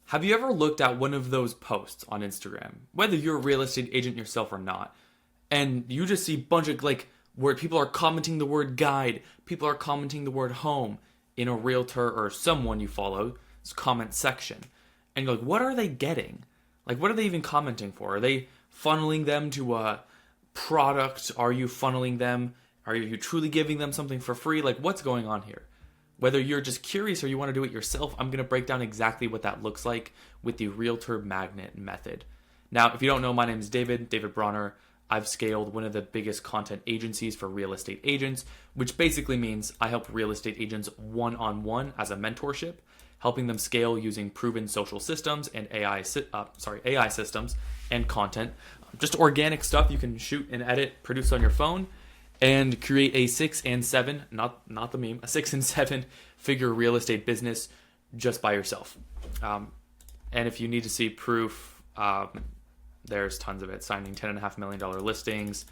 Have you ever looked at one of those posts on Instagram, whether you're a real estate agent yourself or not, and you just see a bunch of where people are commenting the word guide, people are commenting the word home in a realtor or someone you follow's comment section. And you're like, what are they getting? Like, what are they even commenting for? Are they funneling them to a product? Are you funneling them? Are you truly giving them something for free? Like, what's going on here? Whether you're just curious or you want to do it yourself, I'm going to break down exactly what that looks like with the Realtor Magnet Method. Now, if you don't know, my name is David Bronner. I've scaled one of the biggest content agencies for real estate agents, which basically means I help real estate agents one-on-one as a mentorship, helping them scale using proven social systems and AI systems and content. Just organic stuff you can shoot and edit, produce on your phone, and create a 6 and 7, not the meme, a 6 and 7 figure real estate business just by yourself. And if you need to see proof, there's tons of it. Signing $10.5 million listings,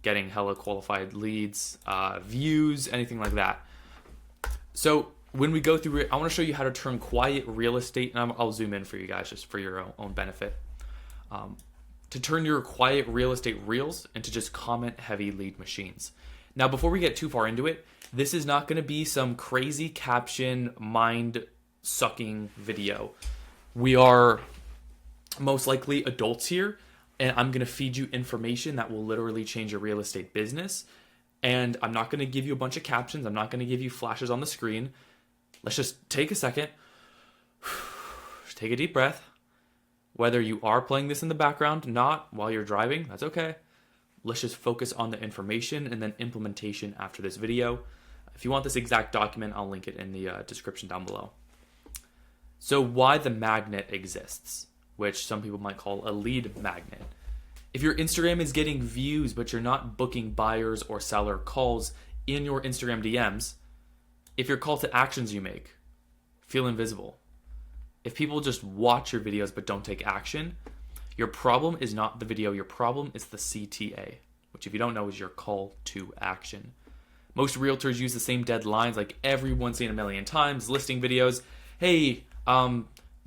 getting hella qualified leads, views, anything like that. So when we go through it, I want to show you how to turn quiet real estate, and I'll zoom in for you guys just for your own benefit. To turn your quiet real estate reels into just comment heavy lead machines. Now, before we get too far into it, this is not going to be some crazy caption, mind sucking video. We are most likely adults here, and I'm going to feed you information that will literally change your real estate business. And I'm not going to give you a bunch of captions. I'm not going to give you flashes on the screen. Let's just take a second, take a deep breath. Whether you are playing this in the background, not while you're driving, that's okay. Let's just focus on the information and then implementation after this video. If you want this exact document, I'll link it in the description down below. So why the magnet exists, which some people might call a lead magnet. If your Instagram is getting views, but you're not booking buyers or seller calls in your Instagram DMs, if your call to actions you make feel invisible, if people just watch your videos but don't take action, your problem is not the video. Your problem is the CTA, which if you don't know is your call to action. Most realtors use the same deadlines like everyone's seen a million times, listing videos. Hey,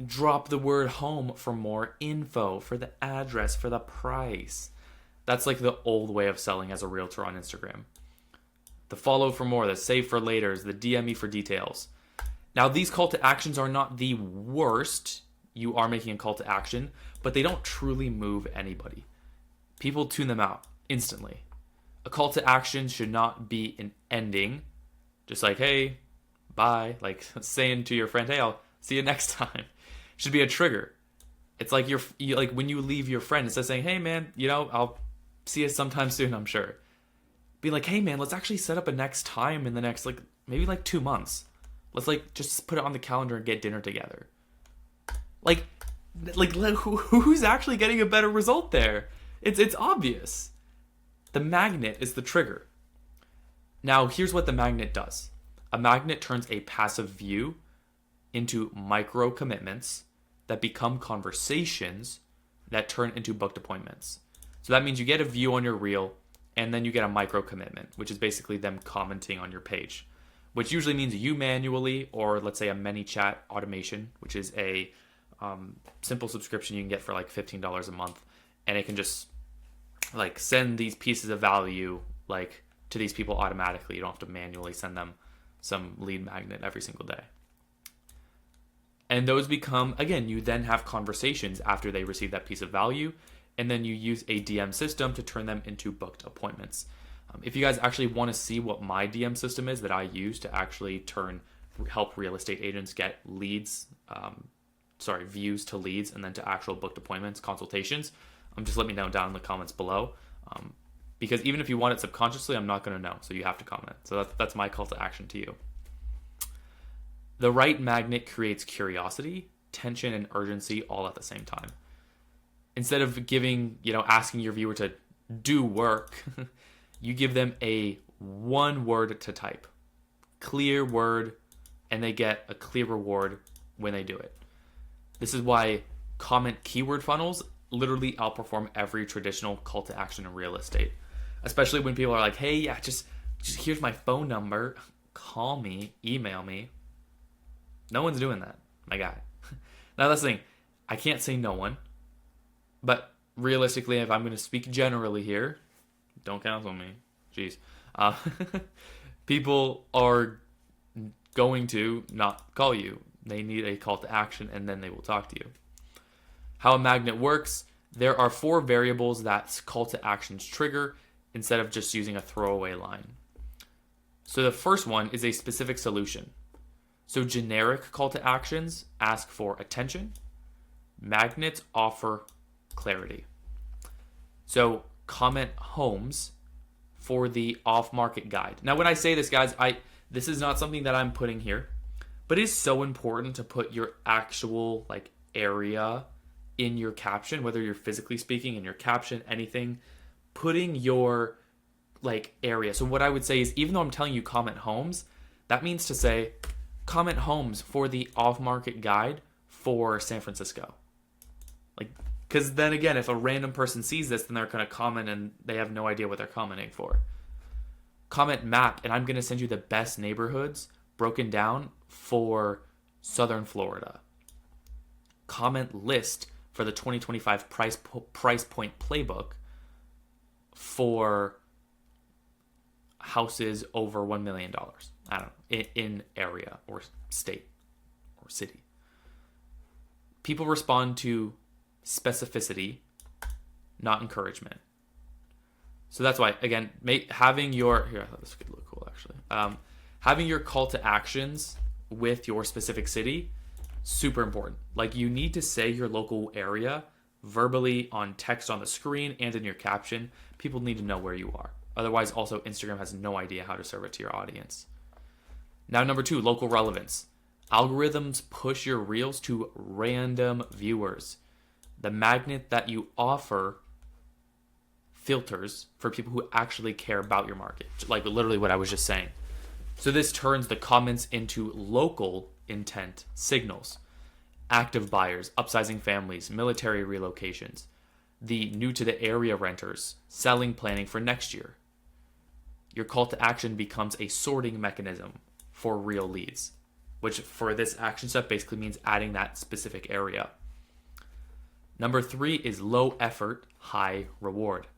drop the word home for more info, for the address, for the price. That's like the old way of selling as a realtor on Instagram. The follow for more, the save for laters, the DM me for details. Now, these call to actions are not the worst. You are making a call to action, but they don't truly move anybody. People tune them out instantly. A call to action should not be an ending, just like, hey, bye, like saying to your friend, hey, I'll see you next time. It should be a trigger. It's like you like when you leave your friend, instead of saying, hey, man, I'll see you sometime soon, I'm sure. Be like, hey, man, let's actually set up a next time in the next, maybe 2 months. Let's just put it on the calendar and get dinner together. Who's actually getting a better result there? It's obvious. The magnet is the trigger. Now, here's what the magnet does. A magnet turns a passive view into micro commitments that become conversations that turn into booked appointments. So that means you get a view on your reel and then you get a micro commitment, which is basically them commenting on your page, which usually means you manually, or let's say a ManyChat automation, which is a simple subscription you can get for $15 a month. And it can just send these pieces of value to these people automatically. You don't have to manually send them some lead magnet every single day. And those become, again, you then have conversations after they receive that piece of value. And then you use a DM system to turn them into booked appointments. If you guys actually want to see what my DM system is that I use to actually help real estate agents get leads, views to leads and then to actual booked appointments, consultations, just let me know down in the comments below. Because even if you want it subconsciously, I'm not going to know. So you have to comment. So that's my call to action to you. The right magnet creates curiosity, tension, and urgency all at the same time. Instead of asking your viewer to do work, you give them a one word to type. Clear word, and they get a clear reward when they do it. This is why comment keyword funnels literally outperform every traditional call to action in real estate. Especially when people are like, hey, yeah, just here's my phone number. Call me, email me. No one's doing that, my guy. Now that's the thing. I can't say no one, but realistically, if I'm going to speak generally here, don't cancel me. Jeez. Uh, people are going to not call you. They need a call to action, and then they will talk to you. How a magnet works, there are 4 variables that call to actions trigger instead of just using a throwaway line. So the first one is a specific solution. So generic call to actions ask for attention. Magnets offer clarity. So comment homes for the off-market guide. Now, when I say this, guys, this is not something that I'm putting here, but it is so important to put your actual area in your caption, whether you're physically speaking in your caption, anything, putting your area. So what I would say is, even though I'm telling you comment homes, that means to say comment homes for the off-market guide for San Francisco. Because then again, if a random person sees this, then they're going to comment and they have no idea what they're commenting for. Comment map, and I'm going to send you the best neighborhoods broken down for Southern Florida. Comment list for the 2025 price point playbook for houses over $1 million. I don't know, in area or state or city. People respond to specificity, not encouragement. So that's why, again, having your this could look cool actually. Having your call to actions with your specific city, super important. You need to say your local area verbally on text on the screen and in your caption. People need to know where you are. Otherwise, also Instagram has no idea how to serve it to your audience. Now, number 2, local relevance. Algorithms push your reels to random viewers. The magnet that you offer filters for people who actually care about your market, literally what I was just saying. So this turns the comments into local intent signals. Active buyers, upsizing families, military relocations, the new to the area renters, selling planning for next year. Your call to action becomes a sorting mechanism for real leads, which for this action step basically means adding that specific area. Number 3 is low effort, high reward.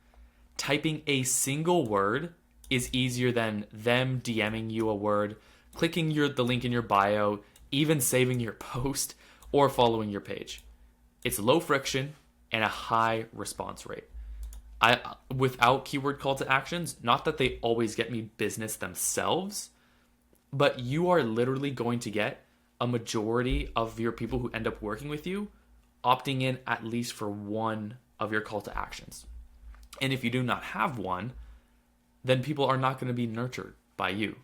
Typing a single word is easier than them DMing you a word, clicking the link in your bio, even saving your post, or following your page. It's low friction and a high response rate. Without keyword call to actions, not that they always get me business themselves, but you are literally going to get a majority of your people who end up working with you opting in at least for one of your call to actions. And if you do not have one, then people are not going to be nurtured by you.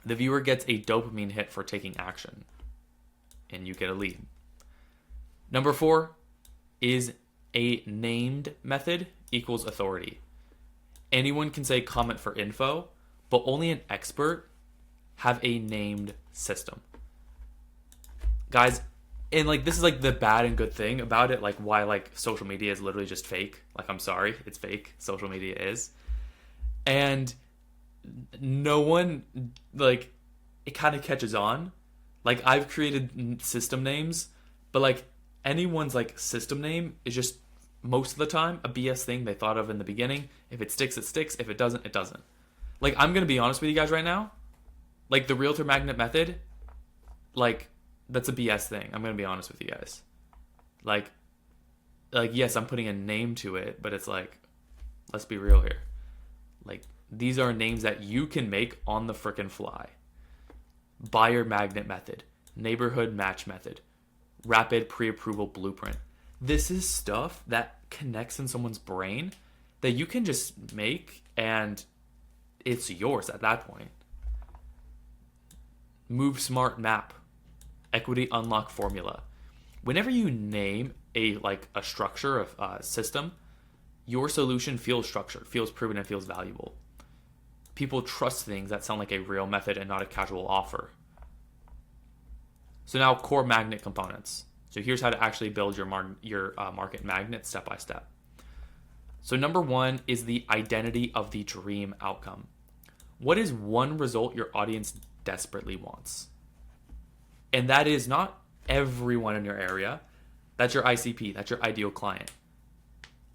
The viewer gets a dopamine hit for taking action, and you get a lead. Number 4 is a named method equals authority. Anyone can say comment for info, but only an expert have a named system. Guys, and this is the bad and good thing about it, why social media is literally just fake. I'm sorry, it's fake. Social media is. And no one, it kind of catches on. I've created system names, but anyone's system name is just most of the time a BS thing they thought of in the beginning. If it sticks, it sticks. If it doesn't, it doesn't. I'm going to be honest with you guys right now. The Realtor Magnet Method, that's a BS thing. I'm going to be honest with you guys. Yes, I'm putting a name to it, but it's let's be real here. These are names that you can make on the frickin' fly. Buyer Magnet Method, Neighborhood Match Method, Rapid Pre-Approval Blueprint. This is stuff that connects in someone's brain that you can just make and it's yours at that point. Move Smart Map, Equity Unlock Formula. Whenever you name a structure of a system, your solution feels structured, feels proven, and feels valuable. People trust things that sound like a real method and not a casual offer. So now core magnet components. So here's how to actually build your market magnet step by step. So number 1 is the identity of the dream outcome. What is one result your audience desperately wants? And that is not everyone in your area. That's your ICP. That's your ideal client.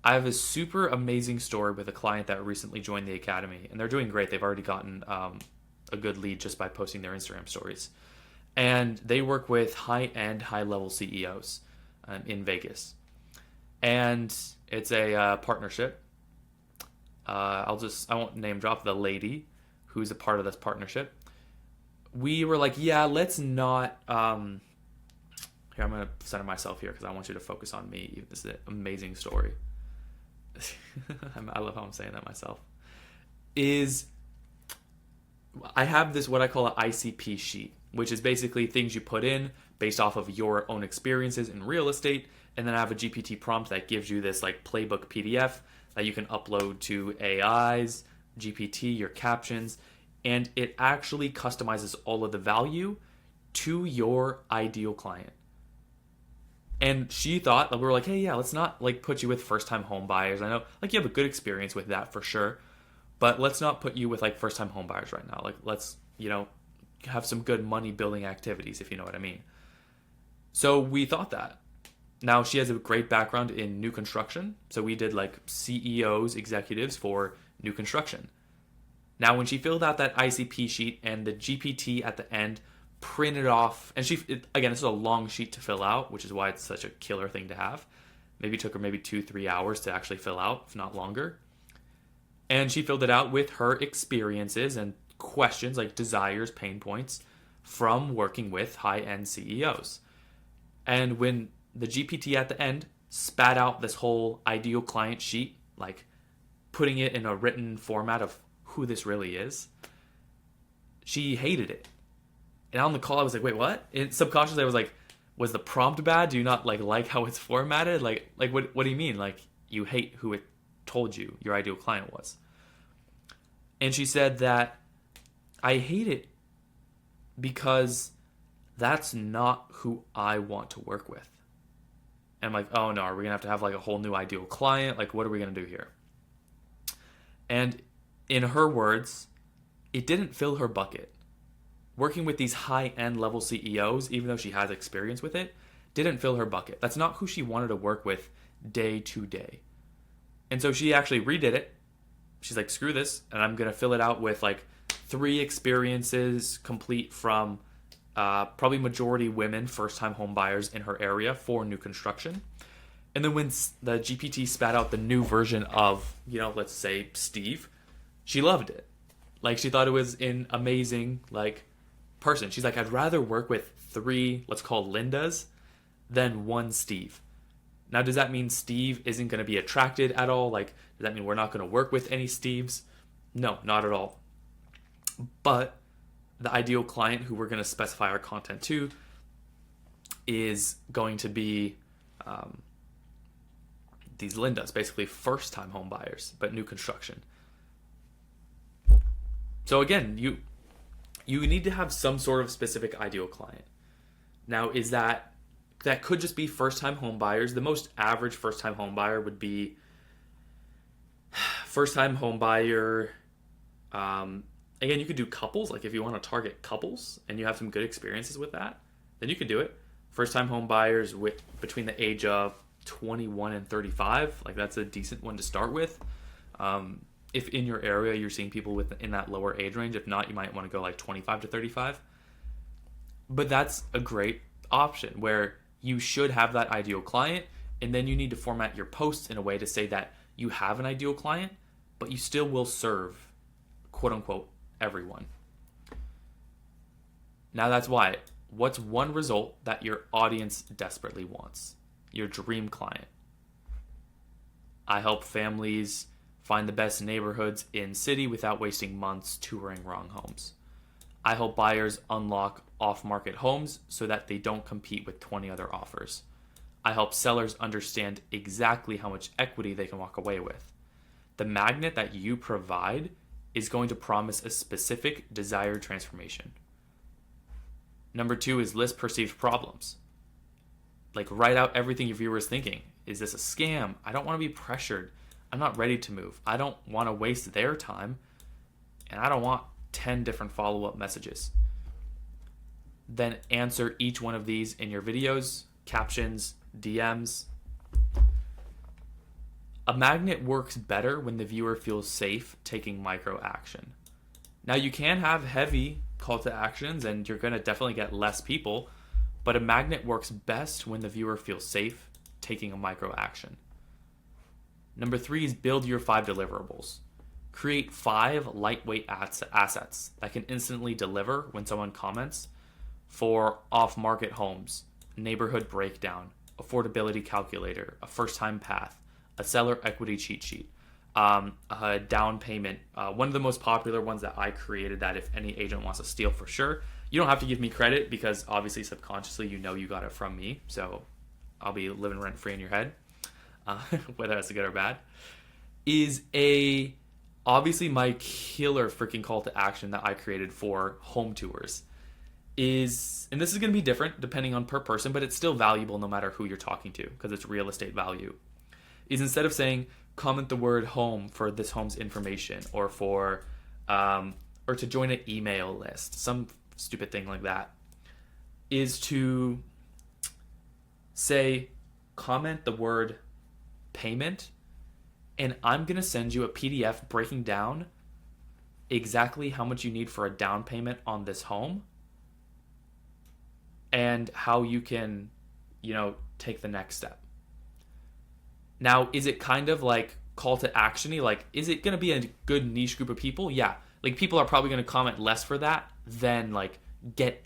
I have a super amazing story with a client that recently joined the academy, and they're doing great. They've already gotten a good lead just by posting their Instagram stories. And they work with high-end, high-level CEOs in Vegas. And it's a partnership. I won't name drop the lady who's a part of this partnership. We were like, yeah, let's not... here, I'm going to center myself here because I want you to focus on me. This is an amazing story. I love how I'm saying that myself. I have this, what I call an ICP sheet, which is basically things you put in based off of your own experiences in real estate. And then I have a GPT prompt that gives you this like playbook PDF that you can upload to AIs, GPT, your captions, and it actually customizes all of the value to your ideal client. And she thought, we were like, hey, yeah, let's not like put you with first-time home buyers. I know like you have a good experience with that for sure, but let's not put you with like first-time home buyers right now. Like let's, have some good money building activities, if you know what I mean. So we thought that. Now she has a great background in new construction. So we did like CEOs, executives for new construction. Now when she filled out that ICP sheet and the GPT at the end printed off, and again, this is a long sheet to fill out, which is why it's such a killer thing to have. Maybe it took her 2-3 hours to actually fill out, if not longer. And she filled it out with her experiences and questions like desires, pain points from working with high-end CEOs. And when the GPT at the end spat out this whole ideal client sheet, like putting it in a written format of who this really is, she hated it. And on the call, I was like, wait, what? And subconsciously, I was like, was the prompt bad? Do you not like how it's formatted? Like what do you mean? Like, you hate who it told you your ideal client was. And she said that I hate it because that's not who I want to work with. And I'm like, oh no, are we going to have like a whole new ideal client? Like, what are we going to do here? And in her words, it didn't fill her bucket. Working with these high-end level CEOs, even though she has experience with it, didn't fill her bucket. That's not who she wanted to work with day to day. And so she actually redid it. She's like, screw this, and I'm going to fill it out with like 3 experiences complete from probably majority women, first-time home buyers in her area for new construction. And then when the GPT spat out the new version of, let's say Steve, she loved it. Like, she thought it was an amazing, person. She's like, I'd rather work with 3, let's call Lindas, than 1 Steve. Now, does that mean Steve isn't going to be attracted at all? Like, does that mean we're not going to work with any Steves? No, not at all. But the ideal client who we're going to specify our content to is going to be these Lindas, basically first-time home buyers, but new construction. So again, you need to have some sort of specific ideal client. Now, is that could just be first-time home buyers. The most average first-time home buyer would be first-time home buyer. Again, you could do couples. Like if you want to target couples and you have some good experiences with that, then you could do it. First-time home buyers with between the age of 21 and 35. Like that's a decent one to start with. If in your area you're seeing people in that lower age range, if not, you might want to go like 25 to 35. But that's a great option where you should have that ideal client, and then you need to format your posts in a way to say that you have an ideal client, but you still will serve, quote unquote, everyone. Now that's why. What's one result that your audience desperately wants? Your dream client. I help families find the best neighborhoods in city without wasting months touring wrong homes. I help buyers unlock off-market homes so that they don't compete with 20 other offers. I help sellers understand exactly how much equity they can walk away with. The magnet that you provide is going to promise a specific desired transformation. Number 2 is list perceived problems. Like write out everything your viewer is thinking. Is this a scam? I don't want to be pressured. I'm not ready to move. I don't want to waste their time. And I don't want 10 different follow-up messages. then answer each one of these in your videos, captions, DMs. A magnet works better when the viewer feels safe taking micro action. Now, you can have heavy call to actions and you're going to definitely get less people, but a magnet works best when the viewer feels safe taking a micro action. Number 3 is build your 5 deliverables. Create 5 lightweight assets that can instantly deliver when someone comments for off-market homes, neighborhood breakdown, affordability calculator, a first-time path, a seller equity cheat sheet, a down payment. One of the most popular ones that I created that if any agent wants to steal for sure, you don't have to give me credit because obviously subconsciously you know you got it from me, so I'll be living rent-free in your head, whether that's good or bad, is obviously my killer freaking call to action that I created for home tours is, and this is going to be different depending on per person, but it's still valuable no matter who you're talking to because it's real estate value, is instead of saying comment the word home for this home's information or for or to join an email list, some stupid thing like that, is to say comment the word payment and I'm going to send you a PDF breaking down exactly how much you need for a down payment on this home and how you can, take the next step. Now, is it kind of like call to action-y? Like, is it going to be a good niche group of people? Yeah. Like, people are probably going to comment less for that than to get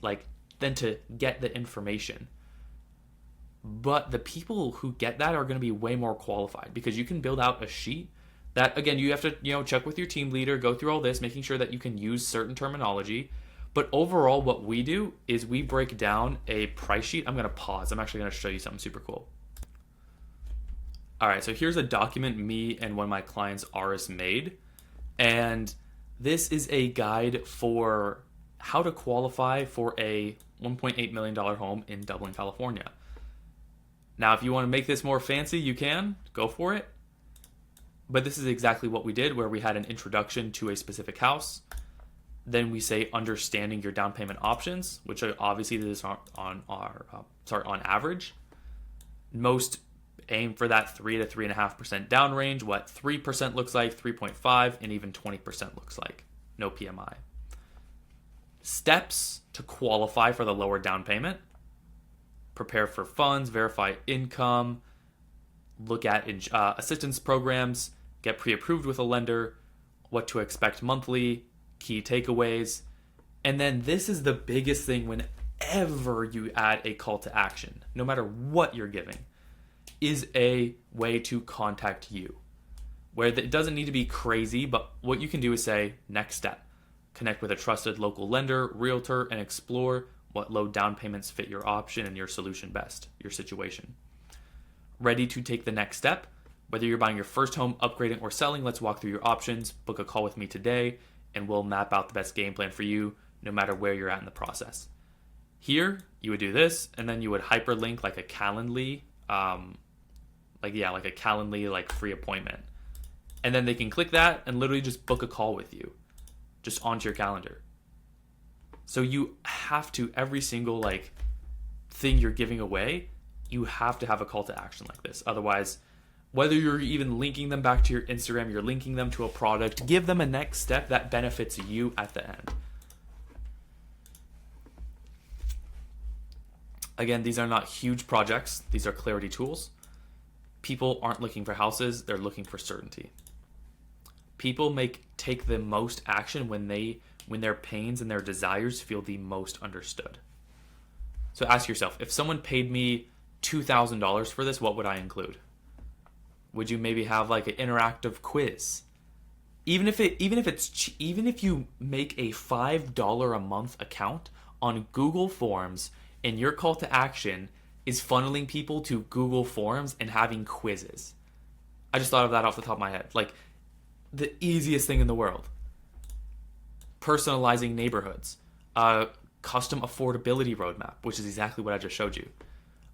the information. But the people who get that are going to be way more qualified because you can build out a sheet that, again, you have to, check with your team leader, go through all this, making sure that you can use certain terminology. But overall, what we do is we break down a price sheet. I'm going to pause. I'm actually going to show you something super cool. All right, so here's a document me and one of my clients, Aris, made. And this is a guide for how to qualify for a $1.8 million home in Dublin, California. Now, if you want to make this more fancy, you can. Go for it. But this is exactly what we did, where we had an introduction to a specific house. Then we say understanding your down payment options, which are obviously this on average. Most aim for that 3 to 3.5% down range. What 3% looks like, 3.5, and even 20% looks like. No PMI. Steps to qualify for the lower down payment. Prepare for funds, verify income, look at assistance programs, get pre-approved with a lender, what to expect monthly, key takeaways. And then this is the biggest thing whenever you add a call to action, no matter what you're giving, is a way to contact you. Where it doesn't need to be crazy, but what you can do is say, next step, connect with a trusted local lender, realtor, and explore what low down payments fit your option and your solution best, your situation. Ready to take the next step? Whether you're buying your first home, upgrading, or selling, let's walk through your options. Book a call with me today, and we'll map out the best game plan for you, no matter where you're at in the process. Here, you would do this, and then you would hyperlink like a Calendly, like a Calendly free appointment. And then they can click that and literally just book a call with you, just onto your calendar. So you have to, every single thing you're giving away, you have to have a call to action like this. Otherwise, whether you're even linking them back to your Instagram, you're linking them to a product, give them a next step that benefits you at the end. Again, these are not huge projects. These are clarity tools. People aren't looking for houses. They're looking for certainty. People take the most action when their pains and their desires feel the most understood. So ask yourself, if someone paid me $2,000 for this, what would I include? Would you maybe have an interactive quiz? Even if you make a $5 a month account on Google Forms and your call to action is funneling people to Google Forms and having quizzes. I just thought of that off the top of my head. The easiest thing in the world. Personalizing neighborhoods, a custom affordability roadmap, which is exactly what I just showed you,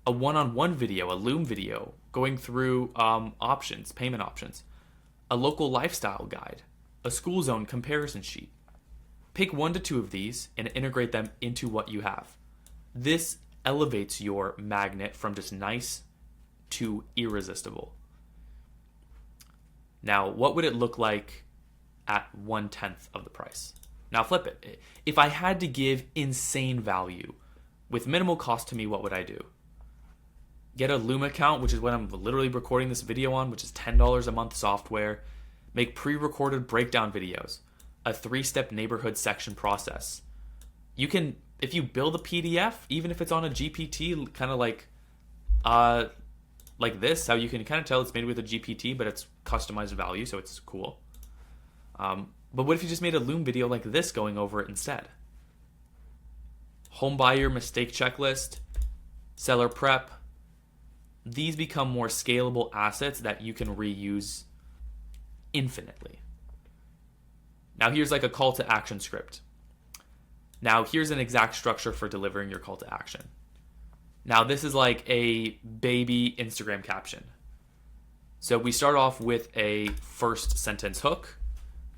a one-on-one video, a Loom video, going through options, payment options, a local lifestyle guide, a school zone comparison sheet. Pick 1 to 2 of these and integrate them into what you have. This elevates your magnet from just nice to irresistible. Now, what would it look like at 1/10 of the price? Now flip it. If I had to give insane value with minimal cost to me, what would I do? Get a Loom account, which is what I'm literally recording this video on, which is $10 a month software. Make pre-recorded breakdown videos. A 3-step neighborhood section process. You can, if you build a PDF, even if it's on a GPT, kind of like this, how you can kind of tell it's made with a GPT, but it's customized value, so it's cool. But what if you just made a Loom video like this going over it instead? Home buyer mistake checklist, seller prep. These become more scalable assets that you can reuse infinitely. Now here's like a call to action script. Now here's an exact structure for delivering your call to action. Now this is like a baby Instagram caption. So we start off with a first sentence hook,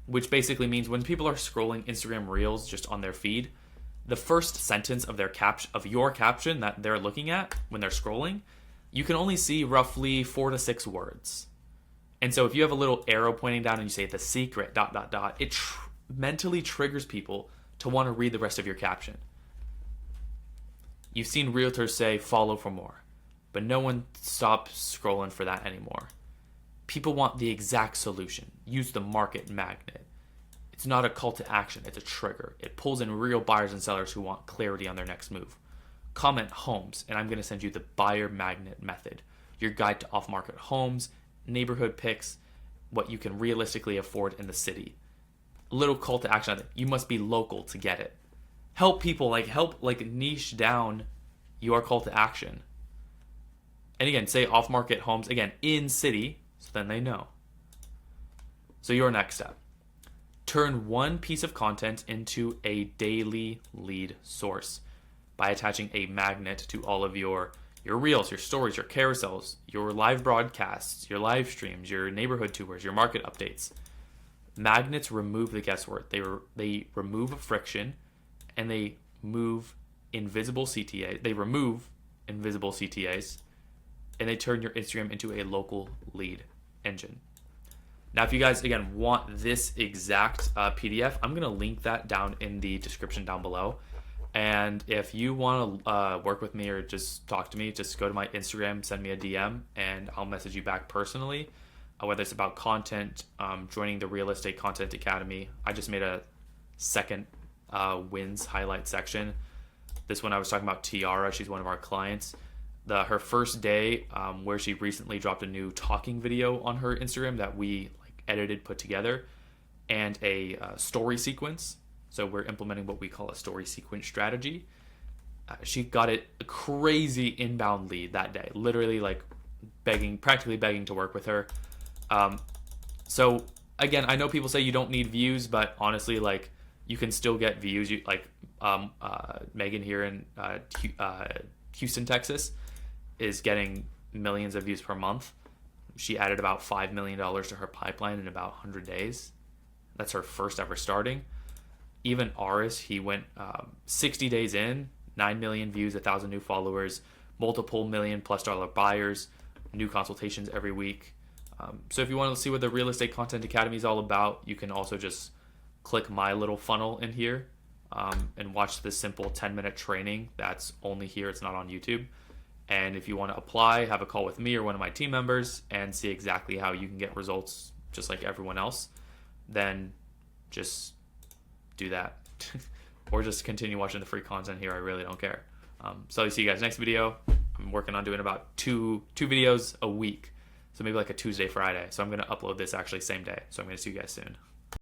which basically means when people are scrolling Instagram Reels just on their feed, the first sentence of your caption that they're looking at when they're scrolling, you can only see roughly 4 to 6 words. And so if you have a little arrow pointing down and you say the secret ... it mentally triggers people to want to read the rest of your caption. You've seen realtors say follow for more, but no one stops scrolling for that anymore. People want the exact solution. Use the market magnet. It's not a call to action, it's a trigger. It pulls in real buyers and sellers who want clarity on their next move. Comment homes, and I'm going to send you the buyer magnet method, your guide to off-market homes, neighborhood picks, what you can realistically afford in the city. A little call to action. You must be local to get it. Help people, niche down your call to action. And again, say off-market homes, again, in city, so then they know. So your next step. Turn one piece of content into a daily lead source by attaching a magnet to all of your reels, your stories, your carousels, your live broadcasts, your live streams, your neighborhood tours, your market updates. Magnets remove the guesswork. They remove friction, and they remove invisible CTAs, and they turn your Instagram into a local lead engine. Now, if you guys, again, want this exact PDF, I'm going to link that down in the description down below. And if you want to work with me or just talk to me, just go to my Instagram, send me a DM, and I'll message you back personally. Whether it's about content, joining the Real Estate Content Academy. I just made a second wins highlight section. This one I was talking about Tiara. She's one of our clients. Her first day, where she recently dropped a new talking video on her Instagram that we edited, put together, and a story sequence. So we're implementing what we call a story sequence strategy. She got a crazy inbound lead that day, literally practically begging to work with her. So again, I know people say you don't need views, but honestly, you can still get views. Megan here in Houston, Texas, is getting millions of views per month. She added about $5 million to her pipeline in about 100 days. That's her first ever starting. Even Aris, he went 60 days in, 9 million views, 1,000 new followers, multiple $1 million+ buyers, new consultations every week. So if you want to see what the Real Estate Content Academy is all about, you can also just click my little funnel in here and watch this simple 10-minute training that's only here. It's not on YouTube. And if you want to apply, have a call with me or one of my team members and see exactly how you can get results just like everyone else, then just do that. Or just continue watching the free content here. I really don't care. So I'll see you guys next video. I'm working on doing about two videos a week. So maybe like a Tuesday, Friday. So I'm going to upload this actually same day. So I'm going to see you guys soon.